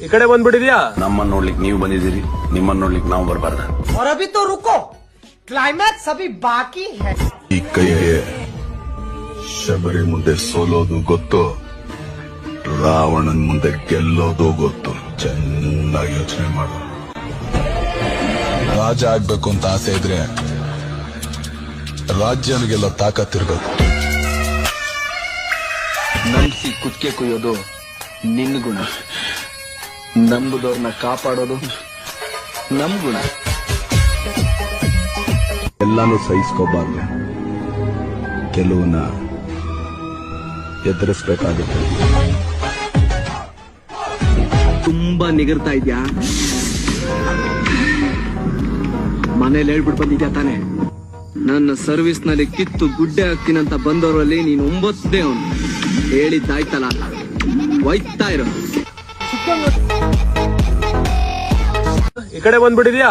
ಈ ಕಡೆ ಬಂದ್ಬಿಟ್ಟಿದ್ಯಾ? ನಮ್ಮನ್ನ ನೋಡ್ಲಿಕ್ಕೆ ನೀವು ಬಂದಿದ್ದೀರಿ, ನಿಮ್ಮನ್ನ ನೋಡ್ಲಿಕ್ಕೆ ನಾವು ಬರಬಾರ್ದ? और अभी तो रुको, क्लाइमैक्स अभी बाकी है. ಈ ಕೈಗೆ ಶಬರಿ ಮುಂದೆ ಸೋಲೋದು ಗೊತ್ತು, ರಾವಣನ್ ಮುಂದೆ ಗೆಲ್ಲೋದು ಗೊತ್ತು. ಚೆನ್ನಾಗಿ ಯೋಚನೆ ಮಾಡು. ರಾಜ ಆಗ್ಬೇಕು ಅಂತ ಆಸೆ ಇದ್ರೆ ರಾಜ್ಯನಿಗೆಲ್ಲ ತಾಕತ್ತಿರ್ಬೇಕು. ನಂಬಿಸಿ ಕುತ್ತಿಗೆ ಕುಯ್ಯೋದು ನಿನ್ನ ಗುಣ, ನಂಬುದವ್ರನ್ನ ಕಾಪಾಡೋದು ನಮ್ ಗುಣ. ಎಲ್ಲಾನು ಸಹಿಸ್ಕೋಬಾರ್ದು, ಕೆಲವನ್ನ ಎದುರಿಸ್ಬೇಕಾಗುತ್ತೆ. ತುಂಬಾ ನಿಗರ್ತಾ ಇದ್ಯಾ? ಮನೇಲಿ ಹೇಳ್ಬಿಟ್ಟು ಬಂದಿದ್ಯಾ ತಾನೆ, ನನ್ನ ಸರ್ವಿಸ್ ನಲ್ಲಿ ಕಿತ್ತು ಗುಡ್ಡೆ ಹಾಕ್ತೀನಂತ ಬಂದವರಲ್ಲಿ ನೀನು 9ನೇ ಅವನು. ಹೇಳಿದ್ದಾಯ್ತಲ್ಲ, ಒಯ್ತಾ ಇರೋ. ಈ ಕಡೆ ಬಂದ್ಬಿಟ್ಟಿದ್ಯಾ?